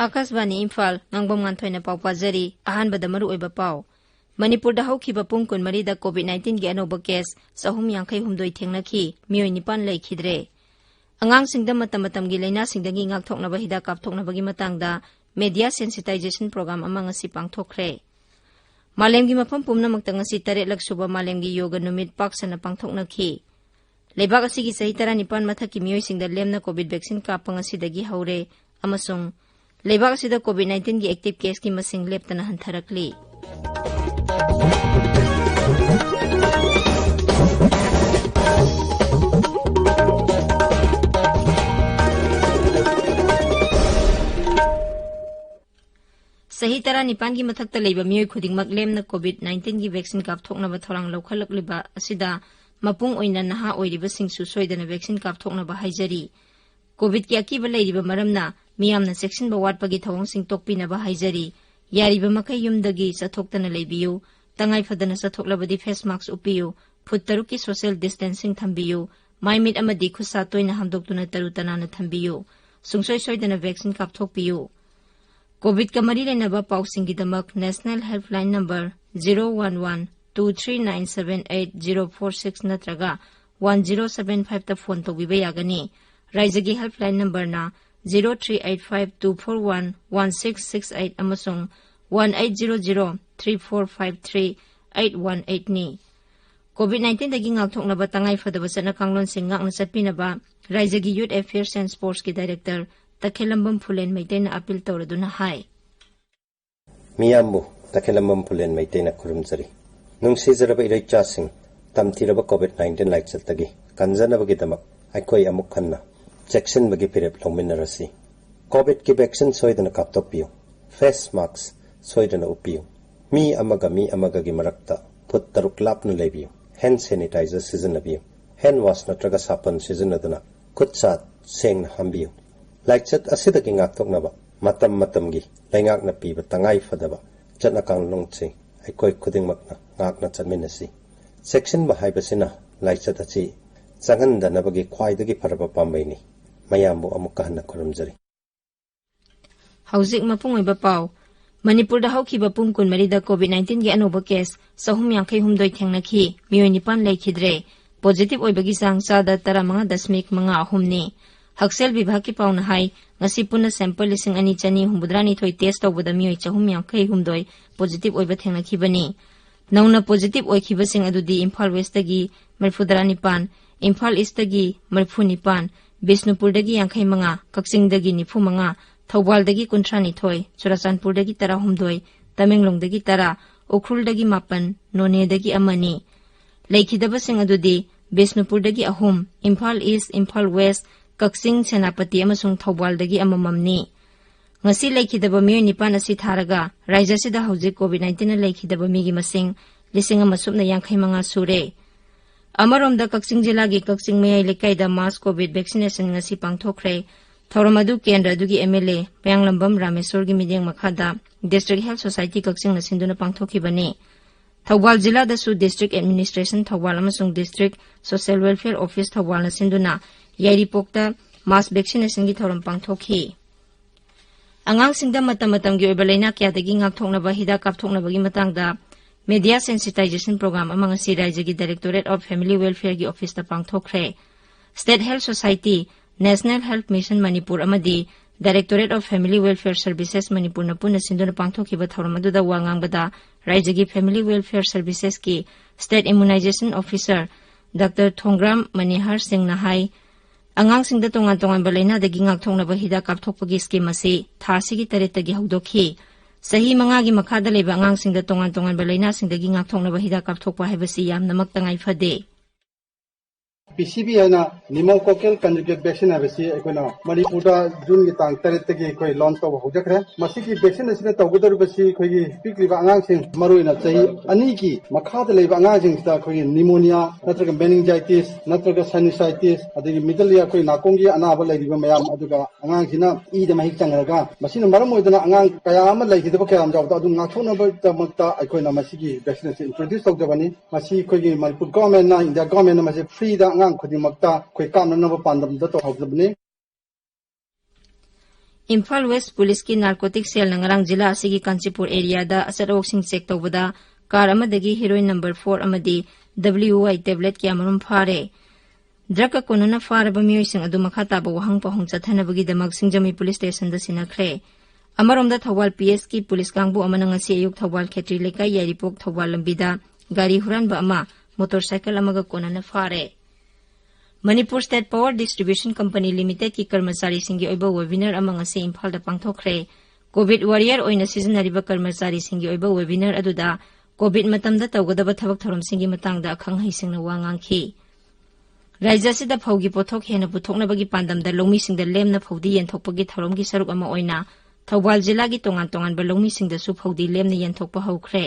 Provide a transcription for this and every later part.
Akasbani Imphal Ngangbam Nganthoi na pawpajari ahanbada maru oiba paw Manipur da haukiba pung kun mari da COVID-19 gi anoba case sahum yangkai humdoi thengnaki mioi nipan leikhidre angang singda matam gi laina singda gi ngakthoknaba hida kapthoknaba gi matangda media sensitization program amang asi pangthokre malem gi mafam pumna maktang asi tare laksuba malem gi yoga numit paksana pangthoknaki lebak asi gi sahi tara nipan mathaki mioi singda lemna covid vaccine kapang asi dagi haure amasung lebak asida COVID-19 gi active case ki masing leptana hantharakli sahi tara nipan gi mathakta leiba mioi khudingmak lemna COVID-19 gi vaccine kapthoknaba thorang lokhalakliba asida mapung oina naha oiriba singsu soidana vaccine kapthoknaba haijari COVID ki akiba leiriba maramna miyamna section ba watpagi thawang sing tokpinaba haijari yariba makai yumdagi sathoktana leibiyu tangai fadana sathoklabadi face mask upiyu phut taruki social distancing thambiyu maimit amadi khusa toina hamdoktuna tarutana na thambiyu sungsoi soidana vaccine kapthokpiyu COVID ka mari lenaba pausingi damak national helpline number 01123978046 natraga 1075 ta phone togbiba yagani Raizagi helpline number na 038524116668 amasung 1800345381 ni. COVID-19 dagi ngakthoknaba tangai fadaba sana kanglon sing ngakna satpinaba Raizagi Youth Affairs and Sports ki Director Takhelambam Phulen Maitena appeal tawraduna hai. Miyambu Takhelambam Phulen Maitena kurumjari. Nung sizaraba irai chasing tamtiraba COVID-19 laikchatagi kanjanaba gidamak aikoi amuk khanna Jackson bagi pirep longminarasi. COVID ki vaccine soidana kaptokpiyo. Face mask soidana upiyo. Mi amaga gi marakta phut taruk lapna leibiyo. Hand sanitizer sizanabiyo. Hand wash natraga sapan sizanaduna khutchat sengna hambiyo. Laikchat asidagi ngaktoknaba matam gi laingakna piba tangai fadaba chatna kanglongchi aikoi khudingmakna ngakna chatminasi. Section ba haibasina laikchat achi changandanabagi khwaidagi faraba pambaini. Mayambu amukahana kurumjari. Hauzik mapung oiba paw Manipur da haukiba pung kun marida COVID-19 gi anoba case sahum yangkai humdoi thengnaki mioi nipan leikhidre positive oibagi sang sada tara mga dasmik mga ahumni haksel bibhag ki paw na hai ngasi puna sample lising ani chani humbudrani thoi test tawbada mioi chahum yangkai humdoi positive oiba thengnaki bani nauna positive oikhiba sing adudi Imphal West dagi marfudrani pan Imphal East dagi marfuni pan Bisnupur dagi yangkai mga, Kaksing dagi nipu mga, Thawbal dagi kuntrani thoi, Churachandpur dagi tara humdoi, Tamenglong dagi tara, Ukhrul dagi mapan, None dagi amani. Laikhidaba sing adudi, Bisnupur dagi ahum, Imphal East, Imphal West, Kaksing Senapati amasung Thawbal dagi amamamni. Ngasi laikhidaba miyo nipan asi tharaga, Raijasida hauzik COVID-19 na laikhidaba migi masing, lising amasub na yangkai mga sure. Amaromda Kaksing jilagi Kaksing mayai lekaida mass COVID vaccination ngasi pangthokre Thoramadu Kendra dugi MLA Panglambam Rameswar gi mideng makhada District Health Society Kaksing na sinduna pangthokibani Thawbal jila da su District Administration Thawbal amasung District Social Welfare Office Thawbal na sinduna yairi pokta mass vaccination gi thoram pangthokhi Angang singda matam gi oiba laina kya dagi ngakthoknaba hida kapthoknaba gi matangda Media Sensitization Program among si Raijagi Directorate of Family Welfare gi Office ta pangthokre State Health Society National Health Mission Manipur amadi Directorate of Family Welfare Services Manipur na puna sinduna pangthokiba thoramadu da wangangbada Raijagi Family Welfare Services ki State Immunization Officer Dr. Thongram Manihar Singh na hai angang singda tongan balaina dagi ngakthoknaba hida kapthokpagi scheme ase thasi gi taretagi haudokhi Sahi mangagi makhada leba angang singda tongan balaina singdagi ngakthoknaba hida kapthokpa haibasi yamna maktangai fade PCV haina pneumococcal conjugate vaccine habisi ekona Manipur June gi tang taret gi koi launch taw hojakre masiki vaccine asina tawgudar basi koi gi pikliba angang sing maruina chahi ani gi makhada leba angang sing sta koi pneumonia natraga meningitis natraga sinusitis adigi middle ya koi nakongi anaba laiba mayam aduga angang sina I da mahik changraga masina maram oidana angang kaya ama laigidaba kayam jawda adu ngathona ba tamakta ekona masiki vaccine introduce tawdabani masi koi gi Manipur government na India government na masi free da ngang khudi makta koi kam na ba pandam da to hawdabni Imphal West Police ki narcotic cell na ngarang jila asigi Kanchipur area da asarok check tawbada car amadagi heroin number 4 amadi WY tablet kya marum phare drug ka konona faraba miyoi sing adu makha taba wahang pahong chathanabagi damak Singjami police station da sinakhre amarom da Thawal PS ki police kangbu amana ngasi ayuk Thawal Khetri lekai yaripok Thawal lambida gari huran ba ama motorcycle amaga konana fare Manipur State Power Distribution Company Limited ki कर्मचारी सिंगी ओइबा webinar among से इम्फाल दा पांगथोखरे Covid warrior ओइना सिजनरिबा कर्मचारी सिंगी ओइबा webinar अदुदा Covid मतमदा तौगदबा थबक थरम सिंगी मतंगदा अखंग हैसिंगना वांगांखी राज्य सिदा फौगी पोथोक हेना पुथोकनबगी पांदमदा लौमी सिंगदा Lemna फौदी यनथोकपगी थरमगी सरुक अमा ओइना थौबाल जिल्लागी तोंगान तोंगानबा लौमी सिंगदासु फौदी लेमना यनथोकपा हौखरे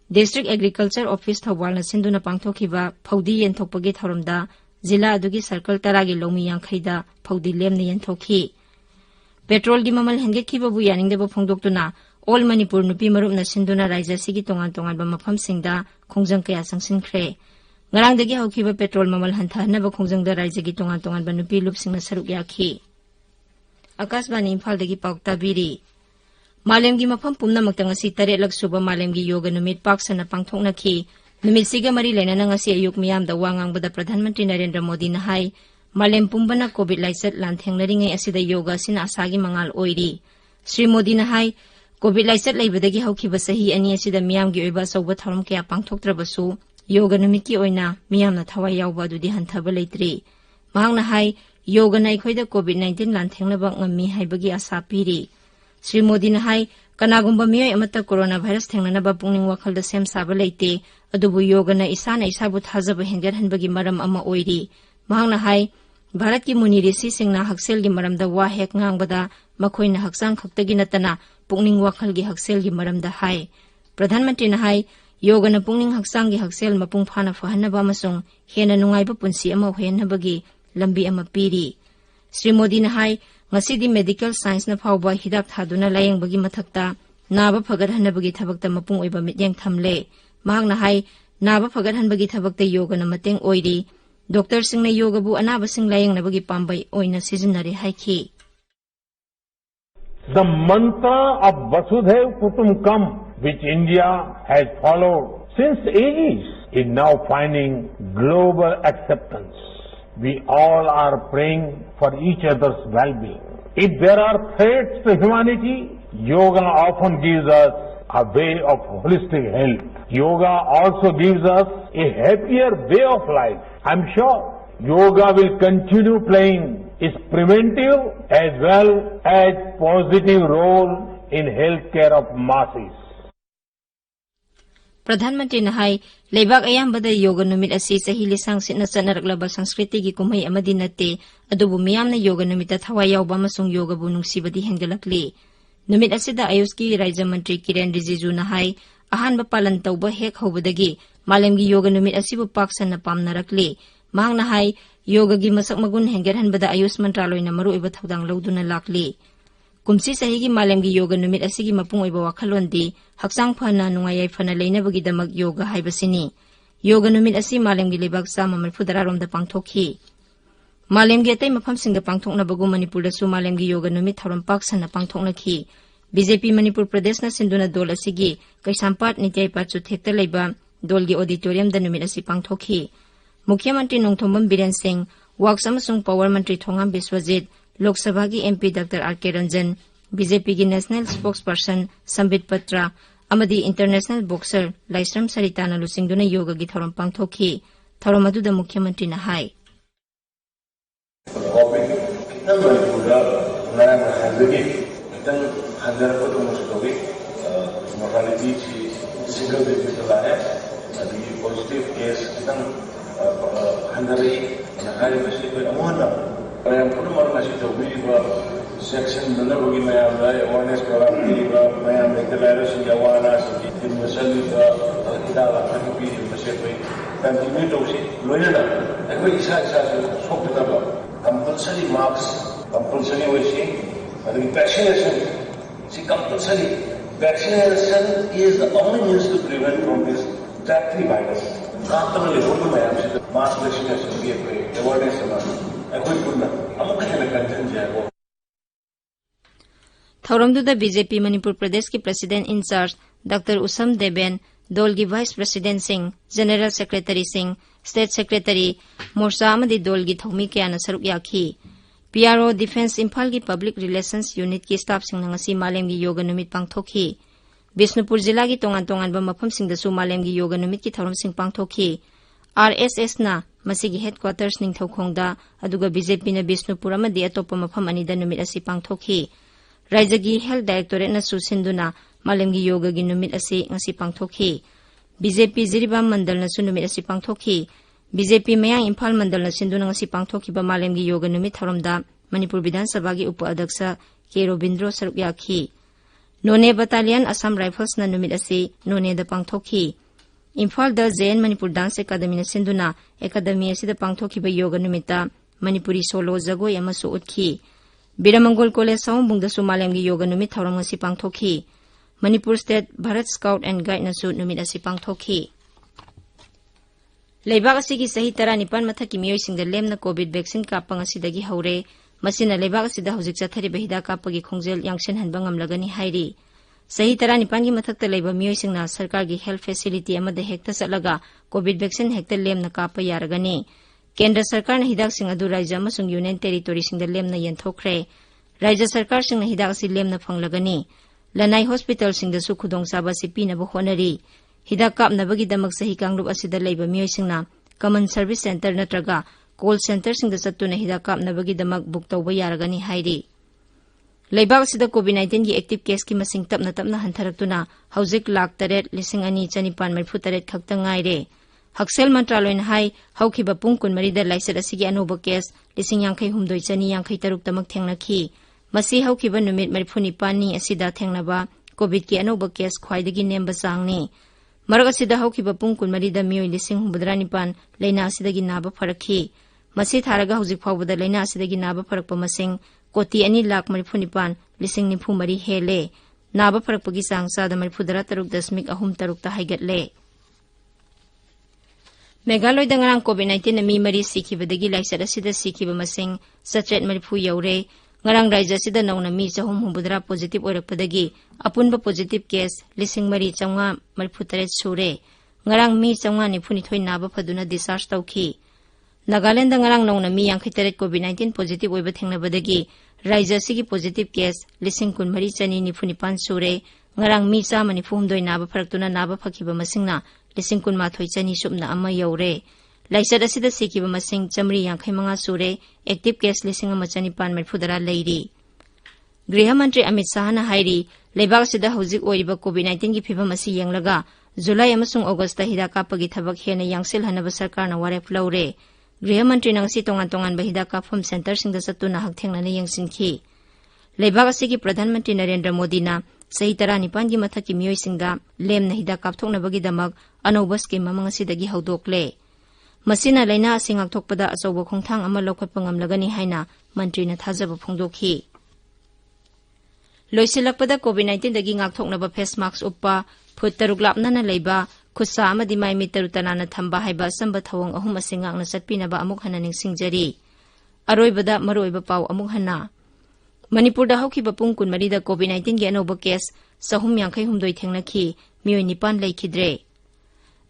डिस्ट्रिक्ट एग्रीकल्चर ऑफिस थौबालना सिंदुना पांगथोखिबा फौदी यनथोकपगी थरमदा जिला अदुगी सर्कल तरागी लौमी यांखैदा फौदी लेमना यनथोखी पेट्रोल की ममल हेंगेखिबबु यानिंगदेबा फोंदोक्तुना ऑल मणिपुर नुपी मरुपना सिंदुना राज्य सिगी तोंगान तोंगानबा मफमसिंगदा खोंजंग कया संगसिनख्रे ngarangdagi haukiba petrol mamal hanthanaba khongjangda rajyagi tongan tongan banupi lupsingna saruk yakhi akasbani Imphaldagi paukta biri malemgi mafam pumnamakta ngasi 8 lak suba malemgi yoga numit paksana pangthoknakhi numit siga mari lenana ngasi ayuk miyamda wangangbada Pradhan Mantri Narendra Modi na hai malem pumbana covid laisat lanthengnari asida yoga sina asagi mangal oiri Sri Modi na hai covid laisat laibadagi haukiba sahi ani asida miyamgi oiba sauba tharum kya pangthoktrabasu yoga numiki oina miyamna thawai yawba dudi hanthaba leitri mahangna hai yoga na ikhoida covid-19 lanthengnaba ngammi haibagi asa piri Sri Modi na hai kanagumba miyoi amata coronavirus thengnanaba pungning wakhalda sem saba leite adubu yoga na isana isabu thajaba hengar hanbagi maram ama oiri mahangna hai Bharat ki muni risi singna haksel gi maramda wa hek ngangbada makhoina haksang khaktagi natana pungning wakhal gi haksel gi maramda hai Pradhan Mantri na hai yoga na pungning haksang gi haksel mapung phana fahanaba amasung hena nungaiba punsi ama henabagi lambi ama piri Sri Modi na hai ngasidi medical science na phawba hidak thaduna layengbagi mathakta naba phagarhanabagi thabakta mapung oiba mityang thamle mahangna hai naba phagarhanbagi thabakta yoga na mateng oiri doctor singna yoga bu anaba sing layengnabagi pambai oina sizinare haiki The mantra of Vasudhaiv Kutumbakam, which India has followed since ages, is now finding global acceptance. We all are praying for each other's well-being. If there are threats to humanity, yoga often gives us a way of holistic health. Yoga also gives us a happier way of life. I'm sure yoga will continue playing its preventive as well as positive role in healthcare of masses. Pradhan Mantri na hai leibak ayambada yoga numit asi sahi lisang sitna chanaraklaba sanskriti gi kumai amadi natte adubu miyamna yoga numita thawai yawba amasung yoga bu nungsibadi hengalakli numit asida ayuski Rajya Mantri Kiren Rijiju na hai ahanba palan tawba hek hobadagi malemgi yoga numit asibu paksana pamnarakli mahangna hai yoga gi masak magun hengerhanbada ayus mantraloy na maru iba thodang lawduna lakli kumsi sahi gi malemgi yoga numit asigi mapung oiba wakhalondi haksang phana nungayai phana leinabagi damak yoga haibasini yoga numit asi malemgi lebak sama marfudara romda pangthokhi malemgi atai mafam singda pangthokna bagu Manipur da su malemgi yoga numit thoram paksana pangthoknakhi BJP Manipur Pradesh na sinduna dol asigi kaisampat nityai pachu thekta leiba dolgi auditorium da numit asi pangthokhi Mukhyamantri Nongthombam Biren Singh Works amasung Power Mantri Thongam Biswajit Lok Sabha ki MP Dr. R.K. Ranjan BJP ki National Spokesperson Sambit Patra amadi International Boxer Laisram Saritana lusingduna yoga gi thoram pangthokhi thoram aduda Mukhyamantri na hai positive case handari nakari basi ko amona mayam kuno marna si tobi ba section dana bagi mayam da awareness program ni ba mayam deklara si jawana si tim masali ba kita la kapi basi ko dan ini to si loyana ako isa sok ta ba compulsory marks compulsory wasi adi vaccination si compulsory vaccination is the only means to prevent from this deadly virus Kaatangale hono mayam si mass vaccination bi awareness sama akoi kunna amukha hena content jago थौरमदुदा BJP Manipur Pradesh की president in-charge doctor Usam Deben, दल की vice president Singh, general secretary Singh, state secretary मोर्चा अमदी दल की थौमी कयाना सरुक याखी। PRO defence Imphal की पब्लिक रिलेशंस यूनिट की स्टाफ सिंह ngasi मालेम की योगा नुमित पांगथोखी। बिष्णुपुर जिला की तोंगान तोंगान मफम सिंगदसु मालेम की योगा नुमित की थौरम सिंह पांगथोखी। आरएसएस ना मसीगी हेडक्वार्टर्स निंगथौखोंगदा अदुगा बीजेपी ना बिष्णुपुर अमदी अतोप्पा मफम अनिदा नुमित असि पांगथोखी। राज्य की हेल्थ डायरेक्टोरेट ना सुसिंदुना मालेम की योगा की नुमित असि ngasi पांगथोखी। बीजेपी जिरीबाम मंडल ना नुमित असि पांगथोखी। बीजेपी मयांग इम्फाल मंडल ना सिंधुना ngasi पांगथोखिबा मालेम की योगा नुमित थौरमदा मणिपुर विधानसभा की उप अध्यक्ष के रोबिंद्रो सरुक याखी। नोने बटालियन असम राइफल्स ना नुमित असि नोने दा पांगथोखी। इम्फाल दा जैन मणिपुर डांस एकेडमी ना सिंधुना एकेडमी असिदा पांगथोखिबा योगा नुमिता मणिपुरी सोलो जगोय अमसु उतखी। बिरमंगोल कॉलेज साउंबुंगदसु मालेम की योगा नुमित थौरम ngasi पांगथोखी। Manipur state Bharat scout and guide नसु नुमित असि पांगथोखी। लेबाक असिगी सही 19 मथकी मियोइसिंगदा लेमना कोविड वैक्सीन कापंग असिदगी हौरे। मसिना लेबाक असिदा हौजिक चथरिबा हिदाक कापगी खोंजेल यांगसेनहनबा ngamlagani हाइरी। सही 19 की मथक्ता लेबा मियोइसिंगना सरकार की हेल्थ फैसिलिटी अमदा हेक्ता चलगा कोविड वैक्सीन हेक्ता लेमना कापा यारगनी। केंद्र सरकार ने हिदाकसिंग अदु राज्य अमसुंग यूनियन टेरिटोरीसिंगदा लेमना यंथोखरे। राज्य सरकार सिंगना हिदाक असि लेमना फंगलगनी। लनाई हॉस्पिटल सिंगदसु खुदोंचाबा सि पीनबा होनरी। हिदाक कापनबगीदमक सही कांगलुप असिदा लेबा मियोइसिंगना कॉमन सर्विस सेंटर नत्रगा कॉल सेंटर सिंगदा चत्तुना हिदाक कापनबगीदमक बुक तौबा यारगनी हाइरी। लेबाक असिदा कोविड-19 की एक्टिव केस की मसिंग तपना तपना हंथरक्तुना हौजिक 1,08,2,298 खक्ता ngaire। हक्सेल मंत्रालय हाई हौखिबा पुंग 14 लाइसर असिगी अनोबा केस 59,293 तमक थेंगनखी। मसी हौखिबा नुमित 39 असिदा थेंगनबा कोविड की अनोबा केस ख्वाइदगी नेमबा चांगनी। मरग असिदा हौखिबा पुंग 14 मियोइ 59,9 लैना असिदगी नाबा फरखी। मसी थारगा हौजिक फाउबदा लैना असिदगी नाबा फरकपा मसिंग 2,2,39,993 हेले। नाबा फरकपगी चांग चादा 93.3 हाइगटले। मेघालय दंगरांग कोविड-19 मी मरी सिखिबदगी लाइसर असिदा सिखिबा मसिंग 730 यौरे। ngarang राज्य असिदा नौना मी 360 पॉजिटिव ओइरकपदगी अपुनबा पॉजिटिव केस 3,438 सुरे। ngarang मी 492 नाबा फदुना डिस्चार्ज तौखी। नागालैंड ngarang नौना मी 53 कोविड-19 पॉजिटिव ओइबा थेंगनबदगी राज्य असिगी पॉजिटिव केस 19,294 सुरे। ngarang मी 194 नाबा फरक्तुना नाबा फखिबा मसिंगना 19,290 सुबना अमा यौरे। लाइसर असिदा सिखिबा मसिंग 155 सुरे। Active case 1,490 Larry. गृह मंत्री अमित शाह ना हाइरी लेबाक असिदा हौजिक ओइरिबा कोविड-19 की फिबम असि यंगलगा जुलाई अमसुंग अगस्त हिदा कापगी थबक हेना यांगसेल हनबा सरकारना वारेप लौरे। गृह मंत्री नंगसी तोंगान तोंगान बहिदा काफम सेंटर सिंगदा चत्तुना हकथेंगना यंगसिनखी। लेबाक असिगी प्रधानमंत्री नरेंद्र मोदी ना सही 19 की मथकी मियोइसिंगदा लेमना हिदा कापथोकनबगीदमक अनौबा स्कीम अमंग असिदगी हौदोकले। मसिना लैना असि ngakthokpada achouba khongthang ama lokhatpa ngamlagani haina मंत्री ने थाजब फोंदोखी। लोइसिलकपदा कोविड-19 दगी ngakthoknaba फेस मास्क उपा फुट 6 लापना लेबा खुसा अमदि माइ मीटर तनाना थंबा हाइबा संबा थवंग अहुम असि ngakna चटपिनबा अमुक हना निंगसिंगजरी। अरोइबदा मरोइबा पाव अमुक हना मणिपुर दा हौखिबा पुंग 14 दा कोविड-19 की अनोबा केस 353 थेंगनखी मियोइ 9 लेखिद्रे।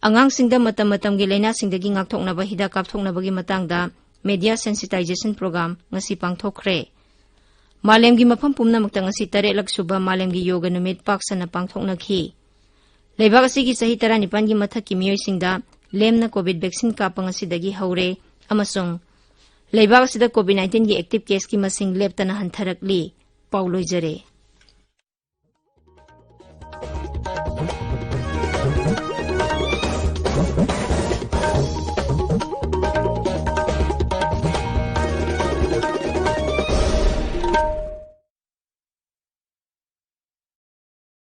अंगांगसिंगदा मतम मतम की लैना सिंगदगी ngakthoknaba हिदा कापथoknabagi matangda media sensitization program ngasi pangthokre। मालेमगी मफम पुमनामक्ता ngasi 8 laksuba मालेमगी yoga नुमित पाक्सना पांगथoknakhi। लेबाक असिगी सही 19 की मथकी मियोइसिंगदा लेमना कोविड वैक्सीन कापंग असिदगी हौरे अमसुंग लेबाक असिदा कोविड-19 की एक्टिव केस की मसिंग लेप्तना हंथरकली। पाउलोइजरे।